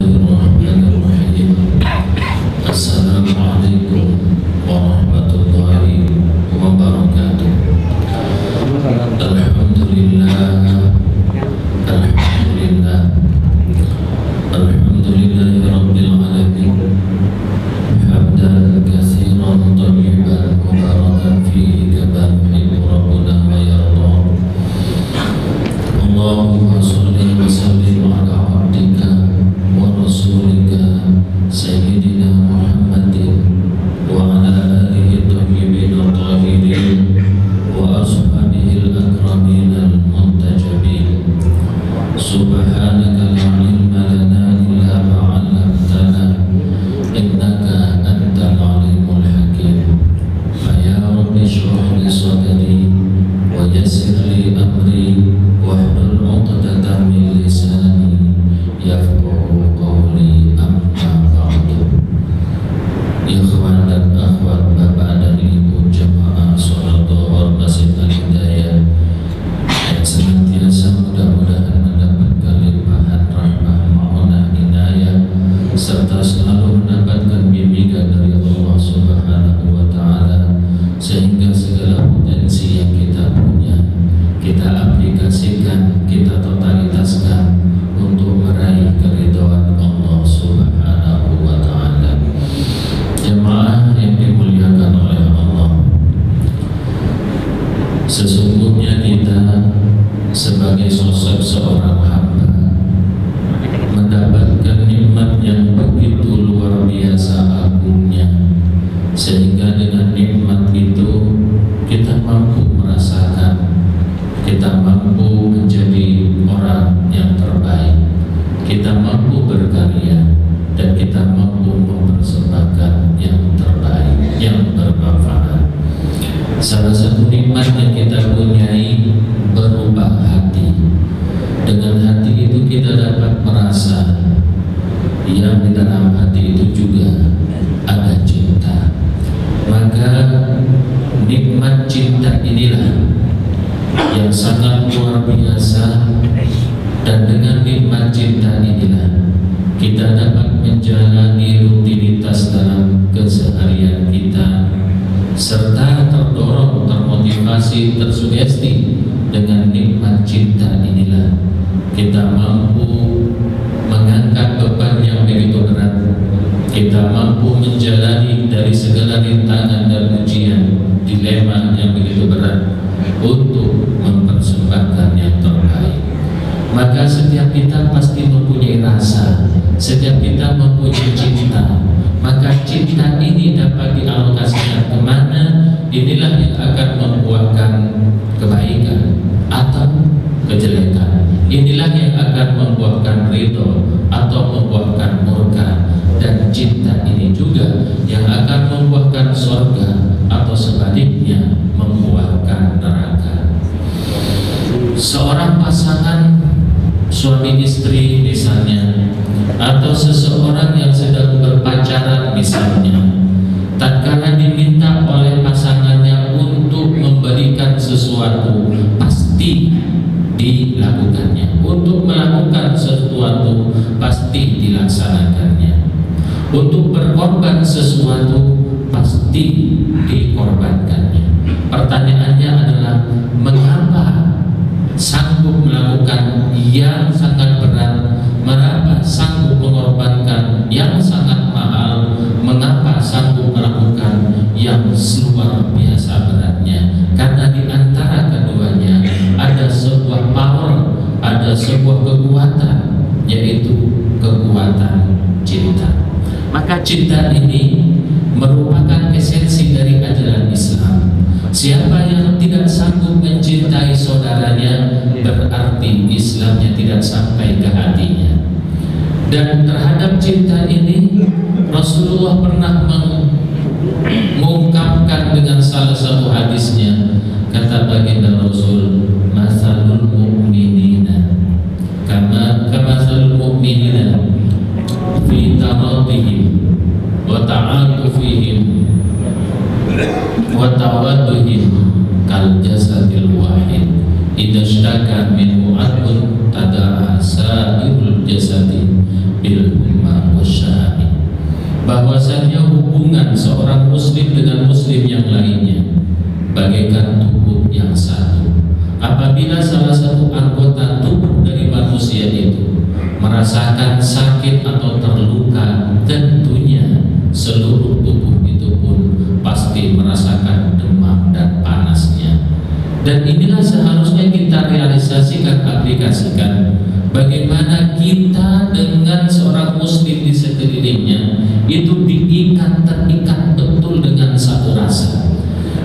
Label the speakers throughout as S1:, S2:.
S1: Bismillahirrahmanirrahim. Assalamualaikum warahmatullahi wabarakatuh. Alhamdulillah, alhamdulillah, alhamdulillahi rabbil alamin. Hamdan katsiran thayyiban mubarakan fihi kama yuhibbu rabbuna wa yarda. Allahumma shalli wa sallim ala abdika wa rasulika sayyidina Muhammadin wa ala alihi thayyibin tahirin wa ashabihi al-akramin al-muntajabin. Subhanaka la ilma lana illa ma 'allamtana innaka antal alimul hakim. Ya rabbi shrah li sadri wa yassir li amri wahlul 'uqdatam min lisani yafqahu qawli. Amma ba'du. Ikhwan dan akhwat, bapak dan ibu jamaah sholat dhuhur Masjid Al-Hidayah yang senantiasa mudah-mudahan mendapatkan limpahan rahmah ma'unah inayah serta selalu mendapatkan bimbingan dari Allah Subhanahu wa ta'ala, sehingga segala potensi yang kita punya kita aplikasikan, kita totalitaskan untuk meraih keridhaan Allah Subhanahu wa ta'ala. Jemaah yang dimuliakan oleh Allah, sesungguhnya kita sebagai sosok seorang hamba mendapatkan nikmat yang begitu luar biasa agungnya, sehingga dengan nikmat itu kita mampu merasakan, kita mampu menjadi orang yang terbaik, kita mampu berkarya, dan kita mampu mempersembahkan yang terbaik, yang bermanfaat. Salah satu nikmat yang kita punyai berupa hati. Dengan hati itu kita dapat merasa yang di dalam hati itu juga ada cinta. Maka nikmat cinta inilah yang sangat luar biasa, dan dengan nikmat cinta inilah kita dapat menjalani rutinitas dalam keseharian kita, serta terdorong, termotivasi, tersugesti. Dengan nikmat cinta inilah kita mampu mengangkat beban yang begitu berat, kita mampu menjalani dari segala rintangan dan ujian, dilema yang begitu berat, untuk mempersembahkan yang terbaik. Maka setiap kita pasti mempunyai rasa, setiap kita mempunyai cinta. Maka cinta ini dapat dialokasikan kemana? Inilah yang akan membuahkan kebaikan atau kejelekan. Inilah yang akan membuahkan ridho atau membuahkan murka. Dan cinta ini juga yang akan membuahkan surga atau sebaliknya membuahkan neraka. Seorang pasangan suami istri misalnya, atau seseorang yang sedang berpacaran misalnya, tatkala diminta oleh pasangannya untuk memberikan sesuatu, pasti dilakukannya. Untuk melakukan sesuatu, pasti dilaksanakannya. Untuk berkorban sesuatu, pasti dikorbankannya. Pertanyaannya adalah, mengapa sanggup melakukan yang sangat berat? Mengapa sanggup mengorbankan yang sangat mahal? Mengapa sanggup melakukan yang luar biasa beratnya? Karena di antara keduanya ada sebuah power, ada sebuah kekuatan, yaitu kekuatan cinta. Maka cinta ini merupakan esensi dari ajaran Islam. Siapa yang tidak sanggup mencintai saudaranya, berarti Islamnya tidak sampai ke hatinya. Dan terhadap cinta ini, Rasulullah pernah mengungkapkan dengan salah satu hadisnya. Kata baginda Rasul, masalul mu'minina kamathalul mu'minina fi taradihim wa ta'atufihim wa tawadduhim kal jasadil wahid idza ishtaka minhu 'adwun tada'a sa'irul jasadi bil hubungan seorang muslim dengan muslim yang lainnya bagaikan tubuh yang satu. Apabila salah satu anggota tubuh dari manusia itu merasakan sakit atau terluka, tentunya seluruh tubuh itu pun pasti merasakan demam dan panasnya. Dan inilah seharusnya kita realisasikan, aplikasikan, bagaimana kita dengan seorang muslim di sekelilingnya itu terikat betul dengan satu rasa.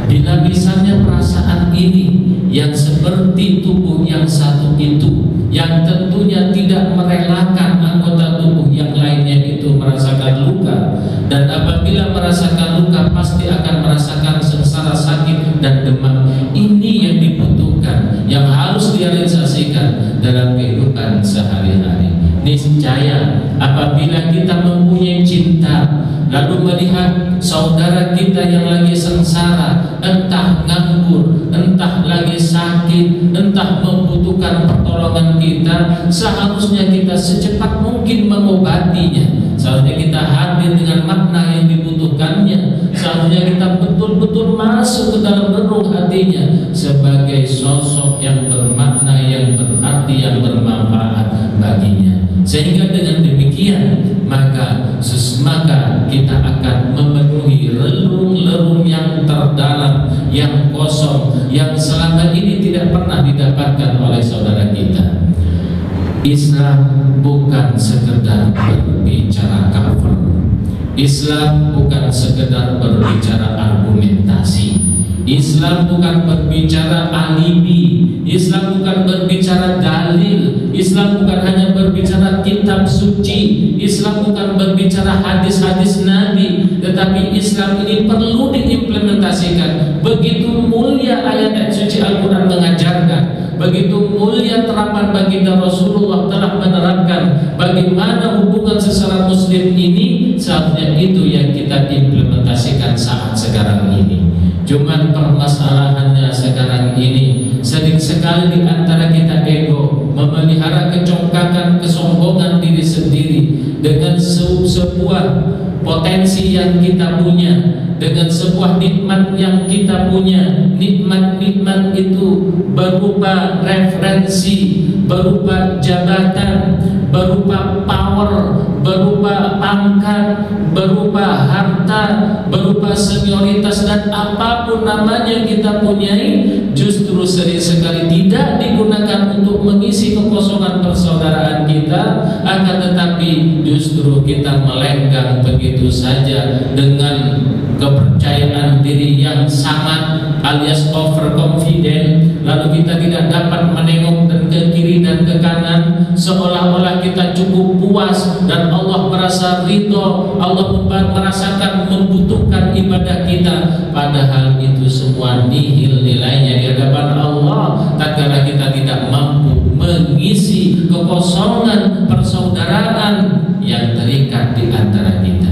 S1: Bila misalnya perasaan ini yang seperti tubuh yang satu itu, yang tentunya tidak merelakan anggota tubuh yang lainnya itu merasakan luka, dan apabila merasakan luka pasti akan merasakan sengsara, sakit dan demam. Ini yang dibutuhkan, yang harus direalisasikan dalam kehidupan sehari-hari. Niscaya apabila kita mempunyai cinta, lalu melihat saudara kita yang lagi sengsara, entah nganggur, entah lagi sakit, entah membutuhkan pertolongan kita, seharusnya kita secepat mungkin mengobatinya. Seharusnya kita hadir dengan makna yang dibutuhkannya. Seharusnya kita betul-betul masuk ke dalam relung hatinya sebagai sosok yang bermakna, yang berarti, yang bermanfaat baginya. Sehingga dengan demikian maka kita akan memenuhi relung-relung yang terdalam, yang kosong, yang selama ini tidak pernah didapatkan oleh saudara kita. Islam bukan sekedar berbicara cover. Islam bukan sekedar berbicara argumentasi. Islam bukan berbicara alibi. Islam bukan berbicara dalil. Islam bukan hanya berbicara kitab suci. Islam bukan berbicara hadis-hadis Nabi. Tetapi Islam ini perlu diimplementasikan. Begitu mulia ayat suci Al-Quran mengajarkan, begitu mulia terapan baginda Rasulullah telah menerapkan bagaimana hubungan sesama muslim ini. Seharusnya itu yang kita implementasikan saat sekarang ini. Cuman permasalahannya sekarang ini sering sekali di antara kita ego, memelihara kecongkakan, kesombongan diri sendiri dengan sebuah potensi yang kita punya, dengan sebuah nikmat yang kita punya. Nikmat-nikmat itu berupa referensi, berupa jabatan, berupa power, berupa pangkat, berupa harta, berupa senioritas, dan apapun namanya kita punyai, justru sering sekali tidak digunakan untuk mengisi kekosongan persaudaraan kita, akan tetapi justru kita melenggang begitu saja dengan kepercayaan diri yang sangat alias overconfident, lalu kita tidak dapat menengok dan ke kiri dan ke kanan, seolah-olah kita cukup puas dan Allah merasa ridho, Allah merasakan membutuhkan ibadah kita, padahal itu semua nihil nilainya di hadapan Allah tatkala kita tidak mampu mengisi kekosongan persaudaraan yang terikat di antara kita.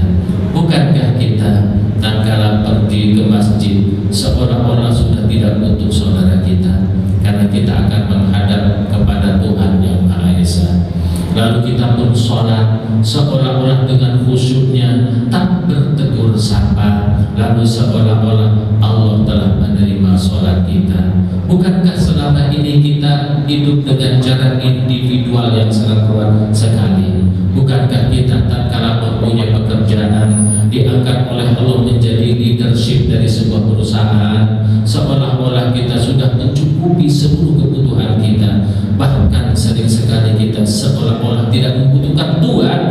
S1: Bukankah kita tatkala pergi ke masjid seolah-olah sudah tidak butuh saudara kita, karena kita akan menghadap kepada Tuhan yang Maha Esa. Lalu kita pun sholat seolah-olah dengan khusyuknya, tak bertegur sapa, lalu seolah-olah Allah telah menerima sholat kita. Bukankah selama ini kita hidup dengan cara individual yang sangat kuat sekali? Bukankah kita tatkala mempunyai pekerjaan diangkat oleh Allah menjadi leadership dari sebuah perusahaan, seolah-olah kita sudah mencukupi seluruh kebutuhan kita, bahkan sering sekali kita seolah-olah tidak membutuhkan Tuhan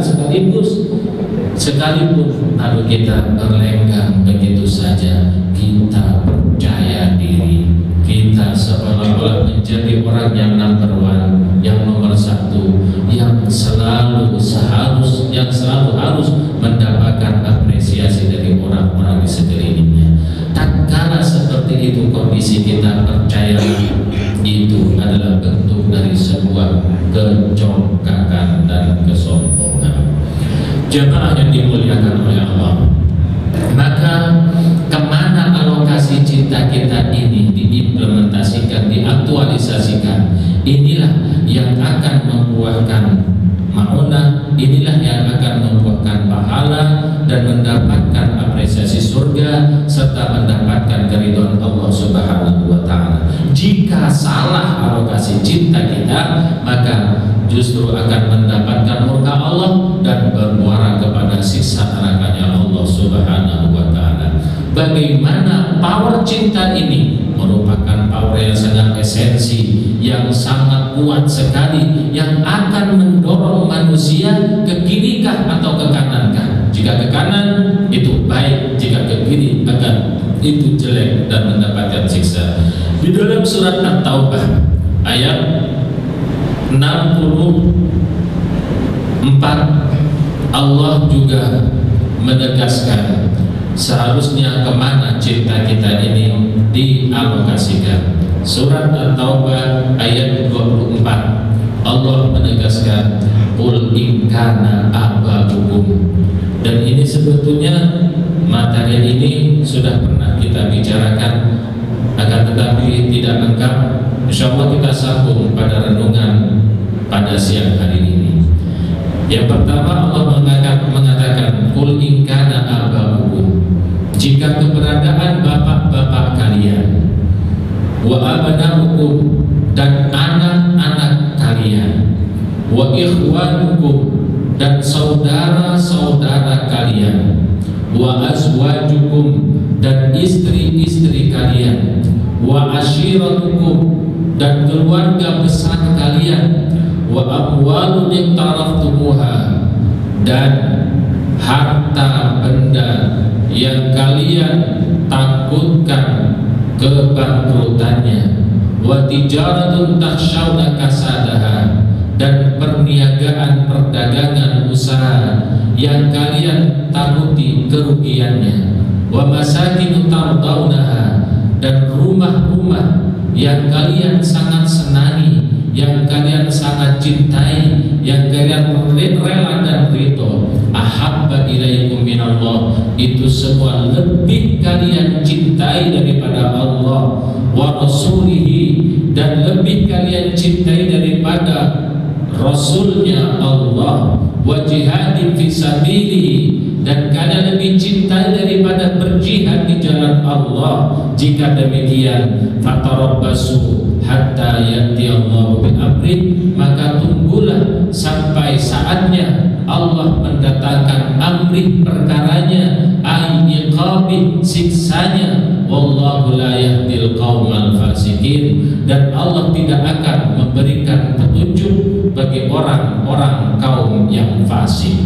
S1: sekalipun, lalu kita berlenggang begitu saja. Kita percaya diri, kita seolah-olah menjadi orang yang number one, yang nomor satu, yang selalu harus mendapatkan apresiasi dari orang-orang di sekelilingnya. Tatkala seperti itu kondisi kita, percaya itu adalah bentuk dari sebuah kecongkakan dan kesombongan. Jemaah yang dimuliakan oleh Allah, maka kemana alokasi cinta kita ini diimplementasikan, diaktualisasikan, inilah yang akan membuahkan ma'unah, inilah yang akan membuahkan pahala dan mendapatkan apresiasi surga serta mendapatkan keridhaan Allah Subhanahu wa taala. Jika salah alokasi cinta kita, maka justru akan mendapatkan murka Allah dan bermuara kepada siksa nerakanya Allah Subhanahu wa taala. Bagaimana power cinta ini? Merupakan power yang sangat esensi, yang sangat kuat sekali, yang akan mendorong manusia ke kiri kah atau ke kanan kah. Jika ke kanan itu baik, jika ke kiri akan itu jelek dan mendapatkan siksa. Di dalam surat At-Taubah ayat 64 Allah juga menegaskan seharusnya kemana cinta kita ini dialokasikan. Surat At-Taubah ayat 24 Allah menegaskan qul in kana ababukum. Dan ini sebetulnya materi ini sudah pernah kita bicarakan, akan tetapi tidak lengkap. Insyaallah kita sambung pada renungan pada siang hari ini. Yang pertama Allah mengatakan qul in kana ababukum, jika keberadaan bapak-bapak kalian, wa abnaukum, dan anak-anak kalian, wa ikhwanukum, dan saudara-saudara kalian, wa azwajukum, dan istri-istri kalian, wa ashiratukum, dan keluarga besar kalian, wa amwalun iqtaraftumuha, dan harta benda yang kalian takutkan kebangkrutannya, wa tijaratun takhshawna kasadaha, dan perniagaan perdagangan usaha yang kalian takuti kerugiannya, wa masakin tardaunaha, dan rumah-rumah yang kalian sangat senangi, yang kalian sangat cintai, yang kalian rela dan ridho, ahabba ilaikum minallah, itu semua lebih kalian cintai daripada Allah wa rasulihi, dan lebih kalian cintai daripada Rasulnya Allah, wa jihadin fi sabilihi, dan kalian lebih cintai daripada berjihad di jalan Allah. Jika demikian, fatarabbasu hatta yati Allahu bi amri, maka tunggulah sampai saatnya Allah mendatangkan amri perkaranya, iqabi siksanya. Wallahu la yahdil qaumal fasikin, dan Allah tidak akan memberikan petunjuk bagi orang-orang kaum yang fasik.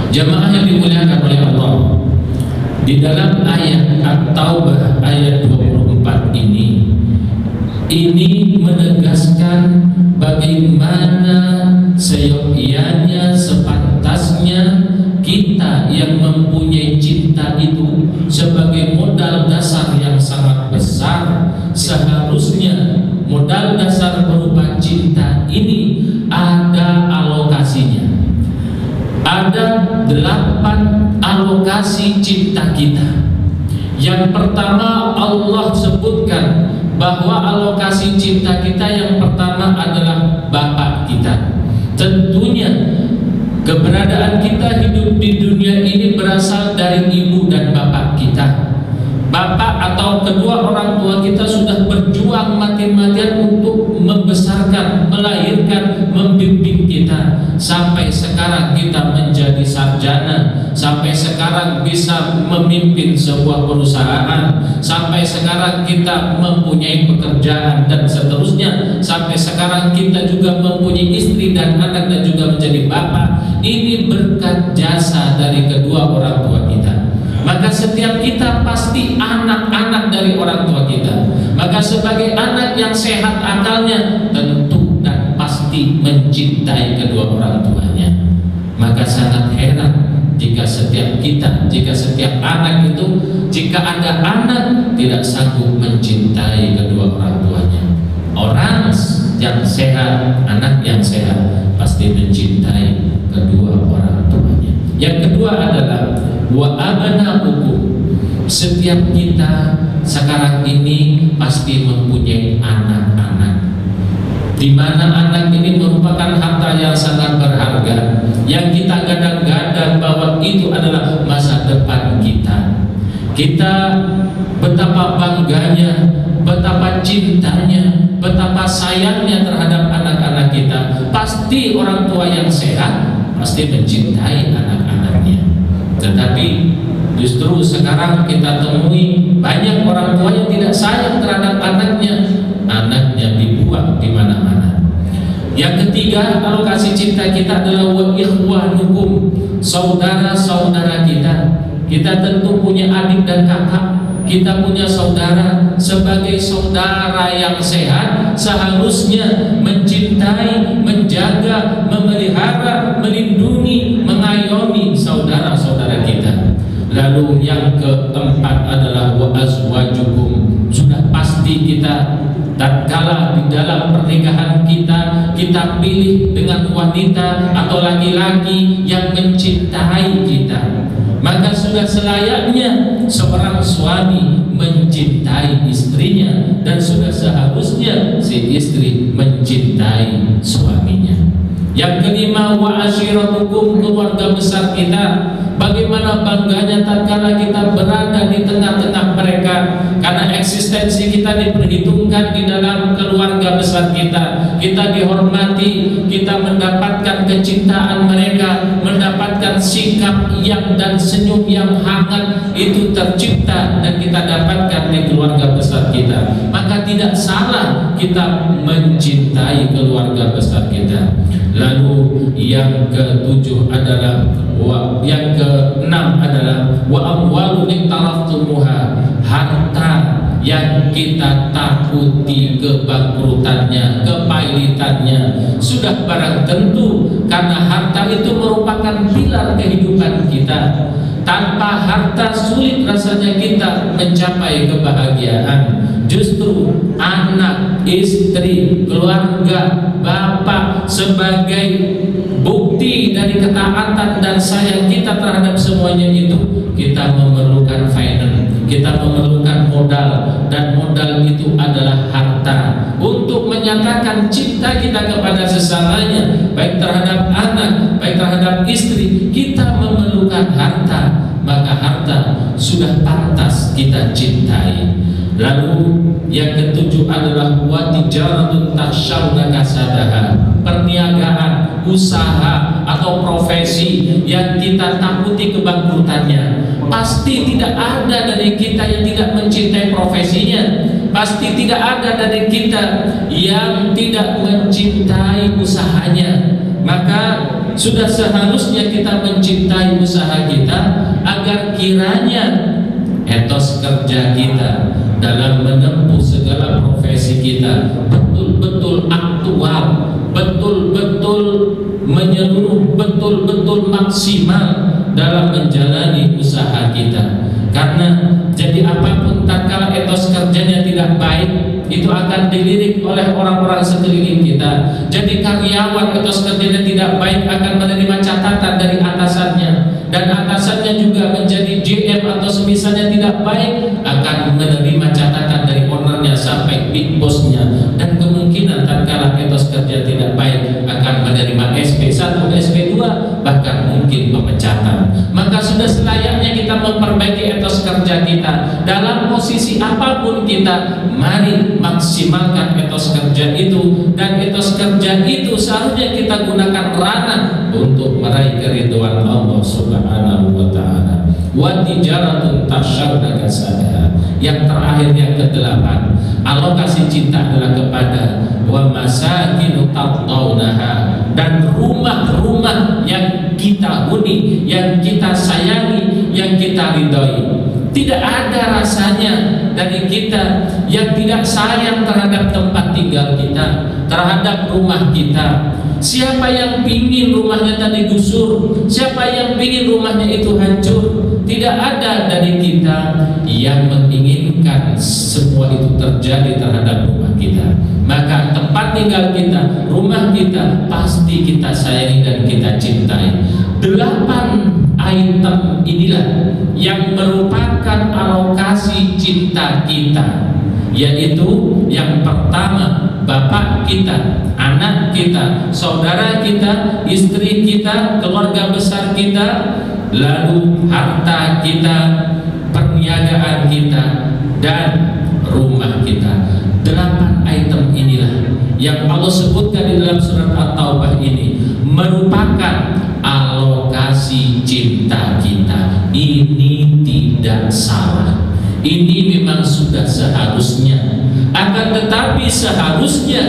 S1: Jemaah yang dimuliakan oleh Allah, di dalam ayat At-Taubah ayat 24 ini menegaskan bagaimana seyogianya, sepantasnya kita yang mempunyai cinta itu sebagai modal dasar yang sangat besar. Seharusnya modal dasar berupa cinta ini ada alokasinya. Ada 8 alokasi cinta kita. Yang pertama Allah sebutkan bahwa alokasi cinta kita yang pertama adalah bapak kita. Tentunya keberadaan kita hidup di dunia ini berasal dari ibu dan bapak kita. Bapak atau kedua orang tua kita sudah berjuang mati-matian untuk membesarkan, melahirkan, membimbing kita sampai sekarang kita menjadi sarjana, sampai sekarang bisa memimpin sebuah perusahaan, sampai sekarang kita mempunyai pekerjaan dan seterusnya, sampai sekarang kita juga mempunyai istri dan anak dan juga menjadi bapak. Ini berkat jasa dari kedua orang tua kita. Maka setiap kita pasti anak-anak dari orang tua kita. Maka sebagai anak yang sehat akalnya, tentu dan pasti mencintai kedua orang tuanya. Maka sangat heran jika setiap kita, jika setiap anak itu, jika ada anak tidak sanggup mencintai kedua orang tuanya. Orang yang sehat, anak yang sehat pasti mencintai kedua orang tuanya. Yang kedua adalah wa abnaukum. Setiap kita sekarang ini pasti mempunyai anak-anak. di mana anak ini merupakan harta yang sangat berharga, yang kita gadang-gadang bahwa itu adalah masa depan kita. Kita betapa bangganya, betapa cintanya, betapa sayangnya terhadap anak-anak kita. Pasti orang tua yang sehat pasti mencintai anak-anaknya. Tetapi justru sekarang kita temui banyak orang tua yang tidak sayang terhadap anaknya. Anaknya dibuang di mana-mana. Yang ketiga, alokasi cinta kita adalah wa ikhwanukum, saudara-saudara kita. Kita tentu punya adik dan kakak, kita punya saudara. Sebagai saudara yang sehat, seharusnya mencintai, menjaga, memelihara, melindungi, mengayomi saudara-saudara kita. Lalu yang keempat adalah wa azwajukum. Sudah pasti kita tatkala di dalam pernikahan kita pilih dengan wanita atau laki-laki yang mencintai kita, maka sudah selayaknya seorang suami mencintai istrinya, dan sudah seharusnya si istri mencintai suaminya. Yang kelima, wa ashiratukum, keluarga besar kita. Bagaimana bangganya tatkala kita berada di tengah-tengah mereka, karena eksistensi kita diperhitungkan di dalam keluarga besar kita. Kita dihormati, kita mendapatkan kecintaan mereka, mendapatkan sikap yang dan senyum yang hangat itu tercipta dan kita dapatkan di keluarga besar kita. Maka tidak salah kita mencintai keluarga besar kita. Lalu yang ketujuh adalah yang keenam adalah wa amwalun iktaraftumuha, harta yang kita takuti kebangkrutannya, kepailitannya. Sudah barang tentu, karena harta itu merupakan pilar kehidupan kita. Tanpa harta sulit rasanya kita mencapai kebahagiaan. Justru anak, istri, keluarga, bapak sebagai bukti dari ketaatan dan sayang kita terhadap semuanya itu, kita memerlukan finance, kita memerlukan modal, dan modal itu adalah harta. Untuk menyatakan cinta kita kepada sesamanya, baik terhadap anak, baik terhadap istri, kita memerlukan harta. Maka harta sudah pantas kita cintai. Lalu yang ketujuh adalah wa tijaratun takhshawna kasadaha, perniagaan, usaha atau profesi yang kita takuti kebangkrutannya. Pasti tidak ada dari kita yang tidak mencintai profesinya. Pasti tidak ada dari kita yang tidak mencintai usahanya. Maka sudah seharusnya kita mencintai usaha kita, agar kiranya etos kerja kita dalam menempuh segala profesi kita betul-betul aktual, betul-betul menyeluruh, betul-betul maksimal dalam menjalani usaha kita. Karena jadi apapun tatkala etos kerjanya tidak baik, itu akan dilirik oleh orang-orang sekeliling kita. Jadi karyawan etos kerjanya tidak baik akan menerima catatan dari atasannya, dan atasannya juga menjadi GM atau semisalnya tidak baik akan menerima catatan dari ownernya sampai big bossnya, dan kemungkinan tatkala etos kerja tidak baik akan menerima SP1, SP2, bahkan mungkin pemecatan. Maka sudah selayaknya kita memperbaiki etos kerja kita dalam posisi apapun kita. Mari maksimalkan etos kerja itu, dan etos kerja itu seharusnya kita gunakan ranah untuk meraih keridhaan Allah Subhanahu wa taala. Wa tijaratun takhshawna kasadaha. Yang terakhir, yang kedelapan, alokasi cinta adalah kepada wa masakinu tardawnaha, dan rumah-rumah yang kita huni, yang kita sayangi, yang kita ridhoi. Tidak ada rasanya dari kita yang tidak sayang terhadap tempat tinggal kita, terhadap rumah kita. Siapa yang ingin rumahnya tadi gusur? Siapa yang ingin rumahnya itu hancur? Tidak ada dari kita yang menginginkan semua itu terjadi terhadap rumah kita. Maka tempat tinggal kita, rumah kita, pasti kita sayangi dan kita cintai. 8 item inilah yang merupakan alokasi cinta kita, yaitu yang pertama bapak kita, anak kita, saudara kita, istri kita, keluarga besar kita, lalu harta kita, perniagaan kita, dan rumah kita. 8 item inilah yang Allah sebutkan di dalam surat At-Taubah ini merupakan alokasi cinta kita. Ini tidak salah, ini memang sudah seharusnya. Akan tetapi seharusnya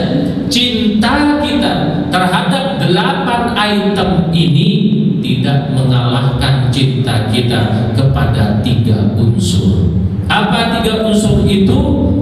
S1: cinta kita terhadap 8 item ini tidak mengalahkan cinta kita kepada 3 unsur. Apa 3 unsur itu?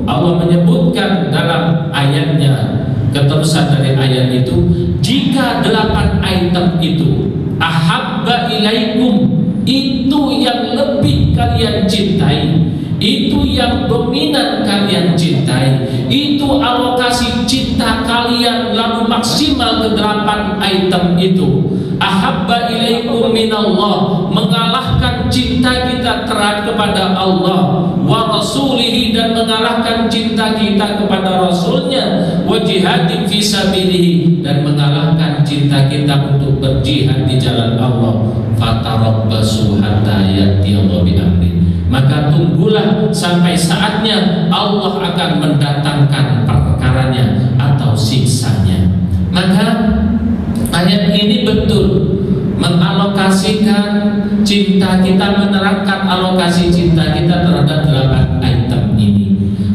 S1: Allah menyebutkan dalam ayatnya, keterusan dari ayat itu, jika 8 item itu ahabba ilaikum, itu yang lebih kalian cintai, itu yang dominan kalian cintai, itu alokasi cinta kalian lalu maksimal ke 8 item itu. Ahabba ilaikum minallah, mengalahkan cinta kita terhadap kepada Allah, wa rasulihi, dan mengalahkan cinta kita kepada rasulnya, wa jihadin fi sabilihi, dan mengalahkan cinta kita untuk berjihad di jalan Allah. Fatarabbasu hatta ya'tiyallaha bi amri, maka tunggulah sampai saatnya Allah akan mendatangkan perkaranya atau siksanya. Maka ayat ini betul mengalokasikan cinta kita, menerangkan alokasi cinta kita terhadap 8 item ini.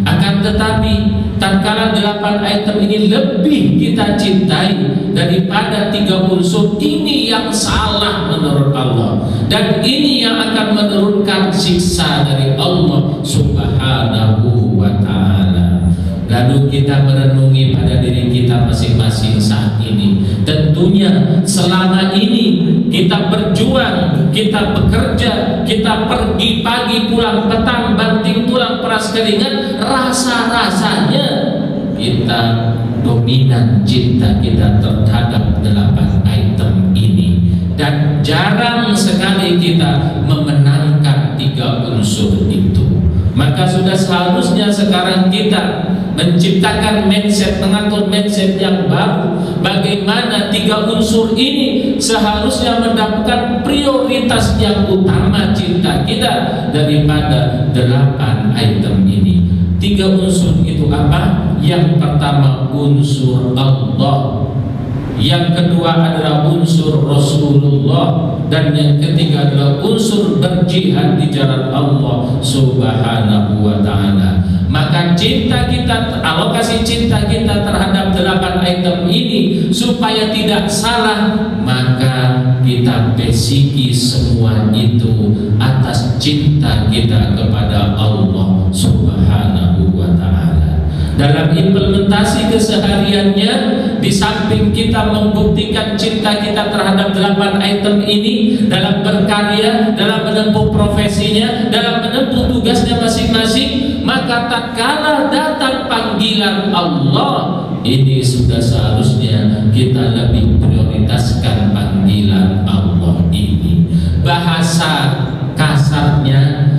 S1: Akan tetapi tatkala 8 item ini lebih kita cintai daripada 3 unsur ini, yang salah menurut Allah, dan ini yang akan menurunkan siksa dari Allah Subhanahu wa ta'ala. Lalu kita merenungi pada diri kita masing-masing saat ini. Tentunya selama ini kita berjuang, kita bekerja, kita pergi pagi pulang petang, banting tulang peras keringat, rasa-rasanya kita dominan cinta kita terhadap 8 item ini, dan jarang sekali kita memenangkan 3 unsur itu. Maka sudah seharusnya sekarang kita menciptakan mindset, mengatur mindset yang baru, bagaimana 3 unsur ini seharusnya mendapatkan prioritas yang utama cinta kita daripada 8 item ini. 3 unsur itu apa? Yang pertama unsur Allah, yang kedua adalah unsur Rasulullah, dan yang ketiga adalah unsur berjihad di jalan Allah Subhanahu wa ta'ala. Maka cinta kita, alokasi cinta kita terhadap 8 item ini supaya tidak salah, maka kita basiki semua itu atas cinta kita kepada Allah Subhanahu wa ta'ala. Dalam implementasi kesehariannya, di samping kita membuktikan cinta kita terhadap 8 item ini dalam berkarya, dalam menempuh profesinya, dalam menempuh tugasnya masing-masing, maka tatkala datang panggilan Allah, ini sudah seharusnya kita lebih prioritaskan panggilan Allah ini. Bahasa kasarnya,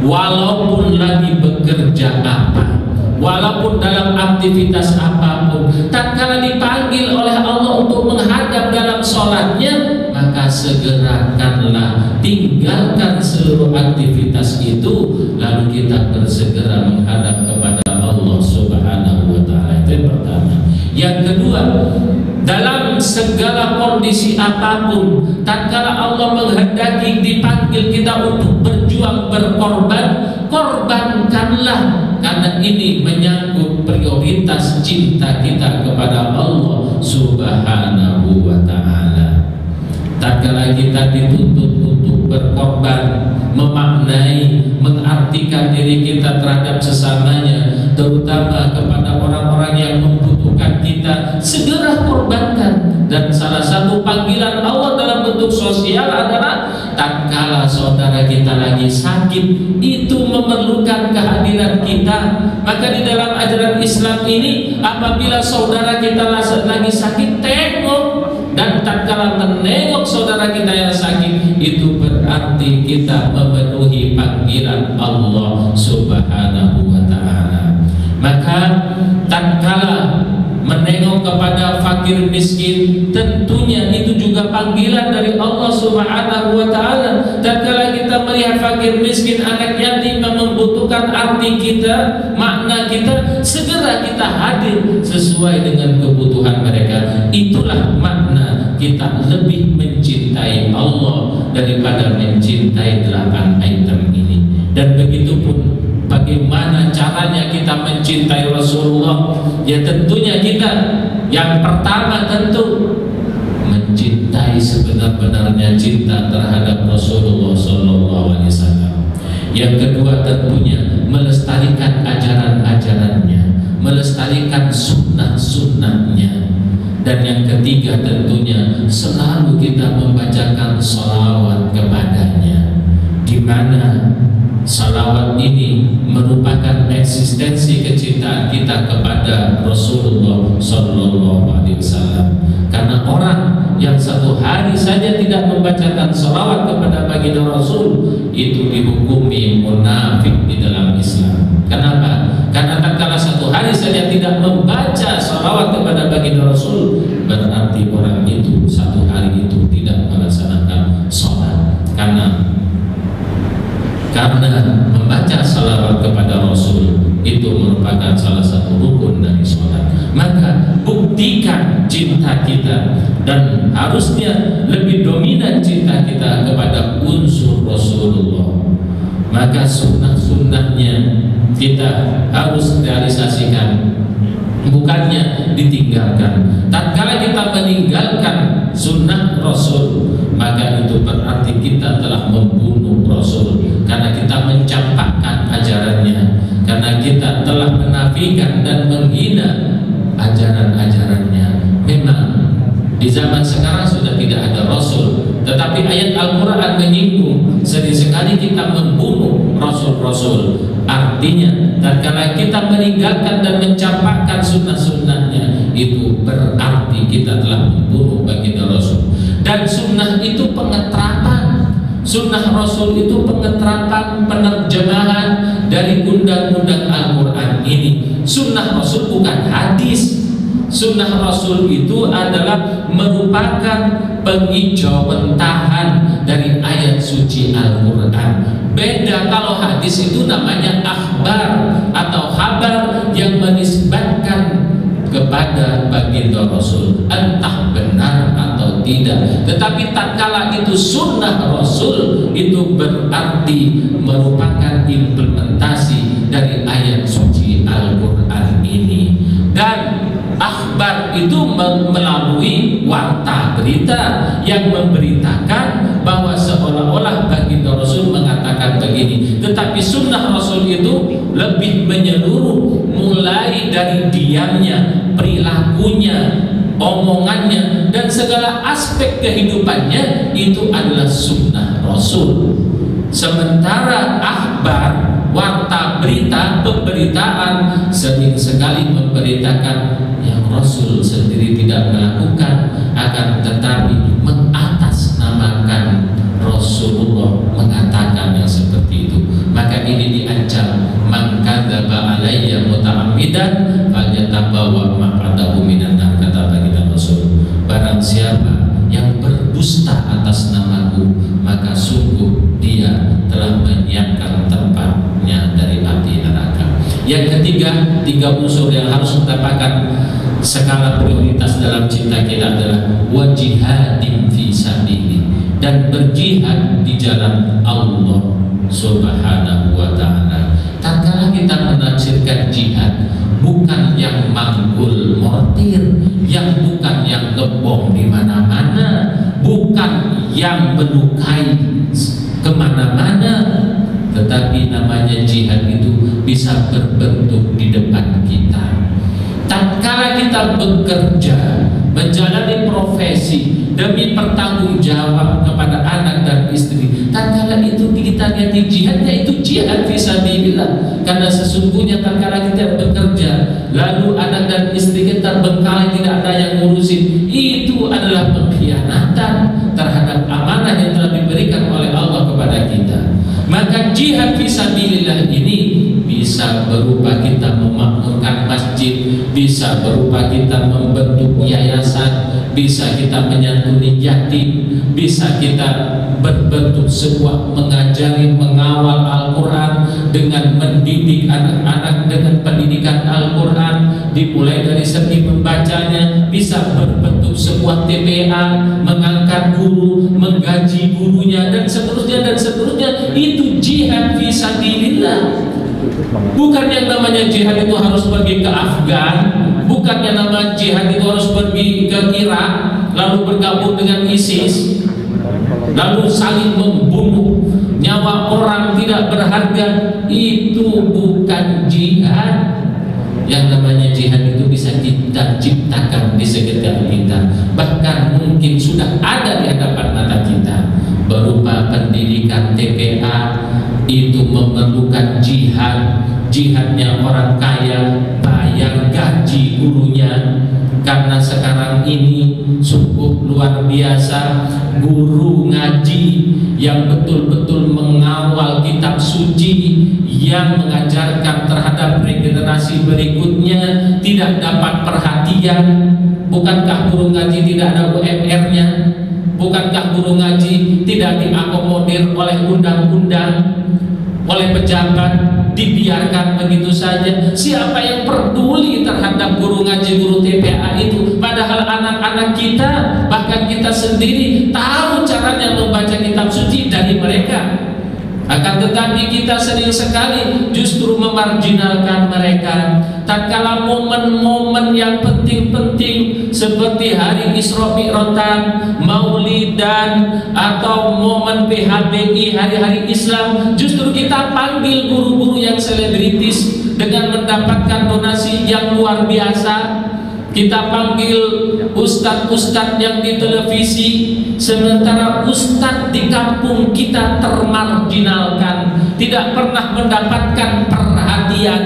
S1: walaupun lagi bekerja apa, walaupun dalam aktivitas apapun, tatkala dipanggil oleh Allah untuk menghadap dalam sholatnya, maka segerakanlah, tinggalkan seluruh aktivitas itu, lalu kita bersegera menghadap kepada Allah Subhanahu wa ta'ala. Itu yang pertama. Yang kedua, dalam segala kondisi apapun, tatkala Allah menghendaki dipanggil kita untuk berjuang, berkorban, korbankanlah, karena ini menyangkut prioritas cinta kita kepada Allah Subhanahu wa ta'ala. Tatkala kita dituntut untuk berkorban, memaknai, mengartikan diri kita terhadap sesamanya, terutama kepada orang-orang yang membutuhkan kita, segera korbankan. Dan salah satu panggilan Allah dalam bentuk sosial adalah tatkala saudara kita lagi sakit, itu memerlukan kehadiran kita, maka di dalam ajaran Islam ini, apabila saudara kita lagi sakit, tengok. Dan tatkala menengok saudara kita yang sakit, itu berarti kita memenuhi panggilan Allah Subhanahu wa ta'ala. Maka tatkala menengok kepada fakir miskin, tentunya itu juga panggilan dari Allah Subhanahu wa ta'ala. Tatkala kita melihat fakir miskin, anak yatim yang membutuhkan arti kita, makna kita, segera kita hadir sesuai dengan kebutuhan mereka. Itulah makna kita lebih mencintai Allah daripada mencintai 8 item ini. Dan begitu pun bagaimana caranya kita mencintai Rasulullah? Ya tentunya kita yang pertama tentu mencintai sebenar-benarnya cinta terhadap Rasulullah SAW. Yang kedua tentunya melestarikan ajaran-ajarannya, melestarikan sunnah-sunnahnya. Dan yang ketiga tentunya selalu kita membacakan sholawat kepadanya, di mana salawat ini merupakan eksistensi kecintaan kita kepada Rasulullah Sallallahu Alaihi Wasallam. Karena orang yang satu hari saja tidak membacakan salawat kepada baginda Rasul, itu dihukumi munafik di dalam Islam. Kenapa? Karena tatkala satu hari saja tidak membaca salawat kepada baginda Rasul, berarti orang itu satu hari itu tidak melaksanakan sholat. Karena membaca salawat kepada Rasul itu merupakan salah satu rukun dari sholat. Maka buktikan cinta kita, dan harusnya lebih dominan cinta kita kepada unsur Rasulullah. Maka sunnah-sunnahnya kita harus realisasikan, bukannya ditinggalkan. Tatkala kita meninggalkan sunnah Rasul, maka itu berarti kita telah membunuh Rasul, karena kita mencampakkan ajarannya, karena kita telah menafikan dan menghina ajaran-ajarannya. Memang di zaman sekarang sudah tidak ada Rasul, tetapi ayat Al-Quran menyinggung sering sekali kita membunuh Rasul-Rasul. Artinya tatkala kita meninggalkan dan mencampakkan sunnah-sunnahnya, itu berarti kita telah membunuh baginda Rasul. Dan sunnah itu pengeterapan, sunnah Rasul itu pengeterapan, penerjemahan dari undang-undang Al-Quran ini. Sunnah Rasul bukan hadis. Sunnah Rasul itu adalah merupakan pengijawentahan dari ayat suci Al-Quran. Beda kalau hadis itu namanya akhbar atau kabar yang menisbatkan kepada baginda Rasul, entah benar atau tidak. Tetapi tatkala itu sunnah Rasul, itu berarti merupakan implementasi dari ayat suci Al-Quran ini. Dan akhbar itu melalui warta berita yang memberitakan bahwa seolah-olah baginda Rasul mengatakan begini. Tetapi sunnah Rasul itu lebih menyeluruh, mulai dari diamnya, perilakunya, omongannya, dan segala aspek kehidupannya itu adalah sunnah Rasul. Sementara akhbar, warta berita, pemberitaan, sering sekali memberitakan yang Rasul sendiri tidak melakukan, akan tetapi mengatasnamakan Rasulullah mengatakan yang seperti itu. Maka ini diancam, man kadzaba alayya muta'ammidan falyatabawwa maq'adahu minan nar, kata baginda Rasul. Barang siapa yang berdusta atas namaku, maka sungguh dia telah menyiapkan tempatnya dari api neraka. Yang ketiga, 3 unsur yang harus mendapatkan skala prioritas dalam cinta kita adalah wajihadin fi sabilillah, dan berjihad di jalan Allah Subhanahu wa ta'ala. Tatkala kita menafsirkan jihad, bukan yang manggul mortir, yang bukan yang gebom di mana-mana, bukan yang melukai kemana-mana, tetapi namanya jihad itu bisa berbentuk di depan kita. Tatkala kita bekerja, menjalani profesi demi bertanggung jawab kepada anak dan istri, tatkala itu kita lihat jihadnya itu jihad fisabilillah. Karena sesungguhnya tatkala kita bekerja, lalu anak dan istri kita bengkalai, tidak ada yang ngurusin, itu adalah pengkhianatan terhadap amanah yang telah diberikan oleh Allah kepada kita. Maka jihad fisabilillah ini bisa berupa kita memakmurkan masjid, bisa berupa kita membentuk yayasan, bisa kita menyantuni yatim, bisa kita berbentuk sebuah mengajari, mengawal Al-Quran dengan mendidik anak-anak dengan pendidikan Al-Quran, dimulai dari segi membacanya, bisa berbentuk sebuah TPA, mengangkat guru, menggaji gurunya, dan seterusnya dan seterusnya. Itu jihad fisabilillah. Bukan yang namanya jihad itu harus pergi ke Afgan, bukan yang namanya jihad itu harus pergi ke Irak lalu bergabung dengan ISIS lalu saling membunuh nyawa orang tidak berharga. Itu bukan jihad. Yang namanya jihad itu bisa kita ciptakan di sekitar kita, bahkan mungkin sudah ada di hadapan mata kita, berupa pendidikan TPA. Itu memerlukan jihad. Jihadnya orang kaya bayar gaji gurunya, karena sekarang ini sungguh luar biasa guru ngaji yang betul-betul mengawal kitab suci, yang mengajarkan terhadap regenerasi berikutnya tidak dapat perhatian. Bukankah guru ngaji tidak ada UMR-nya? Bukankah guru ngaji tidak diakomodir oleh undang-undang, oleh pejabat, dibiarkan begitu saja? Siapa yang peduli terhadap guru ngaji, guru TPA itu? Padahal anak-anak kita, bahkan kita sendiri tahu caranya membaca kitab suci dari mereka. Akan tetapi kita sering sekali justru memarginalkan mereka. Tatkala momen-momen yang penting-penting seperti hari Isra Mi'raj, Maulidan, atau momen PHBI, hari-hari Islam, justru kita panggil guru-guru yang selebritis dengan mendapatkan donasi yang luar biasa. Kita panggil ustadz-ustadz yang di televisi, sementara ustadz di kampung kita termarginalkan, tidak pernah mendapatkan perhatian.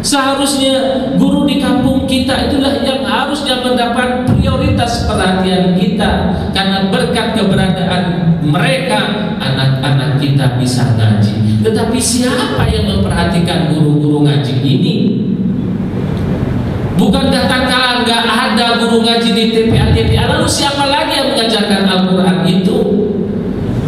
S1: Seharusnya guru di kampung kita itulah yang harusnya mendapat prioritas perhatian kita, karena berkat keberadaan mereka anak-anak kita bisa ngaji. Tetapi siapa yang memperhatikan guru-guru ngaji ini? Bukankah tatkala nggak ada guru ngaji di TPA, lalu siapa lagi yang mengajarkan Al-Quran itu?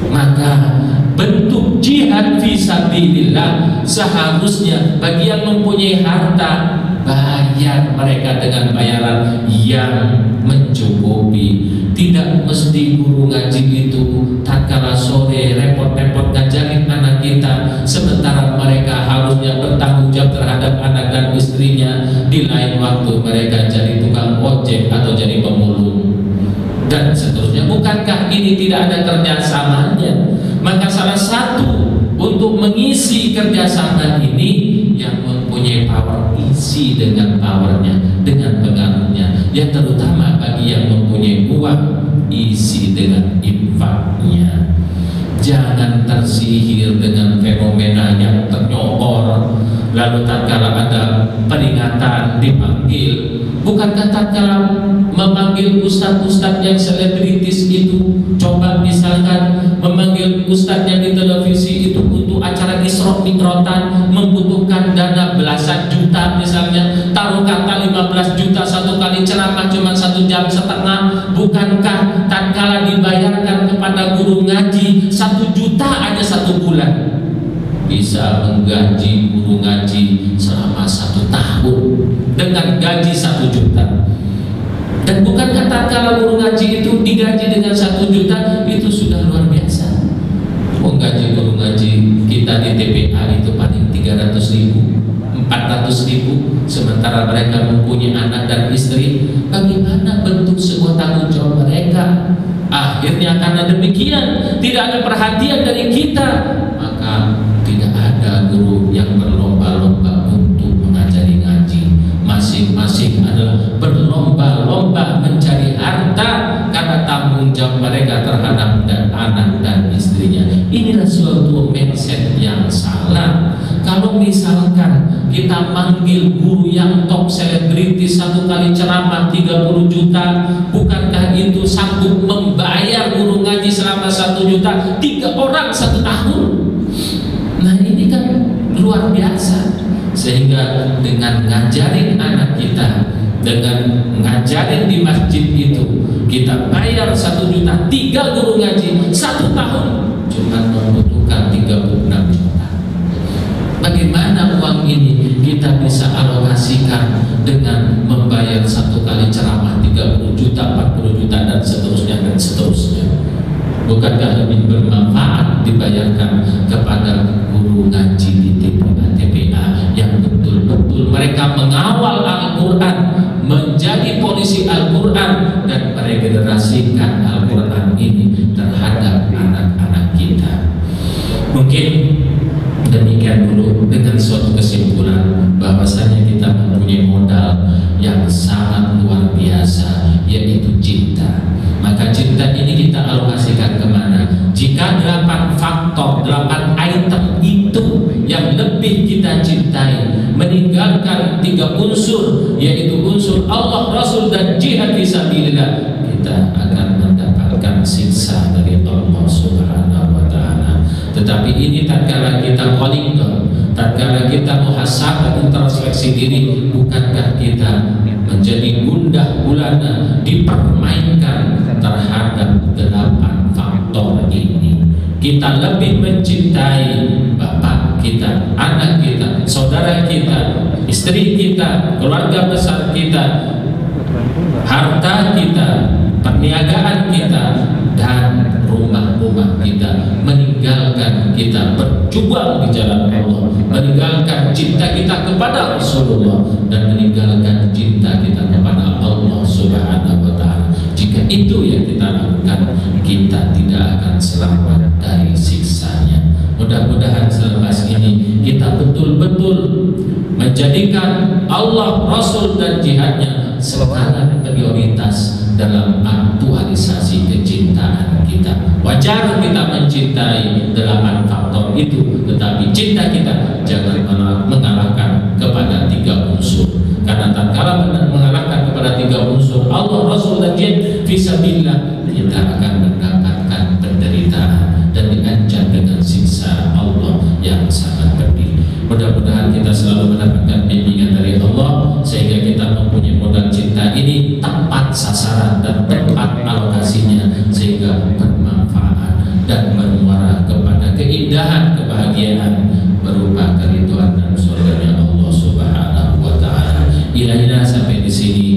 S1: Maka bentuk jihad fisabilillah seharusnya bagi yang mempunyai harta, bayar mereka dengan bayaran yang mencukupi. Tidak mesti guru ngaji itu tatkala sore repot-repot ngajarin anak kita, sementara mereka harusnya bertanggung jawab terhadap anak dan istrinya. Di lain waktu mereka jadi tukang ojek atau jadi pemulung dan seterusnya. Bukankah ini tidak ada kerjasamanya? Maka salah satu untuk mengisi kerjasama ini, yang mempunyai power isi dengan powernya, dengan pengaruhnya. Yang terutama bagi yang mempunyai uang, isi dengan infaknya. Jangan tersihir dengan fenomena yang ternyokor. Lalu tatkala ada peringatan dipanggil. Bukankah tatkala memanggil ustadz-ustadz yang selebritis itu, coba misalkan memanggil ustadz yang di televisi itu untuk acara Isra Mi'raj, membutuhkan dana belasan juta misalnya, taruh kata 15 juta satu kali ceramah cuma 1,5 jam. Bukankah tatkala dibayarkan kepada guru ngaji 1 juta aja 1 bulan, bisa menggaji guru ngaji selama 1 tahun dengan gaji 1 juta? Dan bukankah tatkala guru ngaji itu digaji dengan 1 juta itu sudah luar biasa? Menggaji guru ngaji kita di TPA itu paling 300.000, 400.000, sementara mereka mempunyai anak dan istri. Bagaimana bentuk sebuah tanggung jawab mereka? Akhirnya karena demikian tidak ada perhatian dari kita, maka tidak ada guru yang berlomba-lomba untuk mengajari ngaji. Masing-masing adalah berlomba-lomba mencari harta karena tanggung jawab mereka terhadap anak dan istrinya. Inilah suatu mindset yang salah. Kalau misalkan kita manggil guru yang top selebritis 1 kali ceramah 30 juta, bukankah itu sanggup membayar guru ngaji selama 1 juta 3 orang 1 tahun? Nah ini kan luar biasa. sehingga dengan ngajarin anak kita, dengan ngajarin di masjid itu, kita bayar 1 juta, 3 guru ngaji 1 tahun cuma membutuhkan 36 juta. Bagaimana uang ini kita bisa alokasikan dengan membayar 1 kali ceramah 30 juta, 40 juta dan seterusnya dan seterusnya? Bukankah lebih bermanfaat dibayarkan kepada guru ngaji di TPA yang betul-betul mereka mengawal Al-Quran, menjadi polisi Al-Quran, dan meregenerasikan Al-Quran ini terhadap anak-anak kita? Mungkin demikian dulu dengan suatu kesimpulan bahwasanya kita mempunyai modal yang sangat luar biasa, yaitu cinta. Maka cinta ini kita alokasikan kemana? Jika 8 faktor, 8 item itu yang lebih kita cintai, meninggalkan 3 unsur, yaitu unsur Allah, Rasul, dan jihad fisabilillah, kita akan mendapatkan siksa dari Allah Subhanahu wa Ta'ala. Tetapi ini tatkala kita qaliqah, tatkala kita muhasabah, introspeksi diri, bukankah kita menjadi gundah gulana dipermainkan terhadap 8 faktor ini? Kita lebih mencintai bapak kita, anak kita, saudara kita, istri kita, keluarga besar kita, harta kita, perniagaan kita, dan rumah-rumah kita, meninggalkan kita berjuang di jalan Allah, meninggalkan cinta kita kepada Rasulullah, dan meninggalkan cinta kita kepada Allah Subhanahu wa Ta'ala. Jika itu yang kita lakukan, kita tidak akan selamat dari siksanya. Mudah-mudahan selepas ini kita betul-betul menjadikan Allah, Rasul, dan jihadnya sebagai prioritas dalam aktualisasi kecintaan kita. Wajar kita mencintai 8 faktor itu, tetapi cinta kita jangan mengalahkan kepada 3 unsur. Karena tatkala mengalahkan kepada 3 unsur Allah, Rasul, dan jihad fisabilillah, kita akan mendapatkan penderitaan dan diancam dengan siksa Allah yang sangat pedih. Mudah-mudahan kita selalu mendapatkan bimbingan dari Allah sehingga kita mempunyai modal cinta ini tepat sasaran dan tepat alokasinya, sehingga bermanfaat dan bermuara kepada keindahan kebahagiaan berupa keridhaan dan surganya Allah Subhanahu wa Ta'ala. Ilahina sampai di sini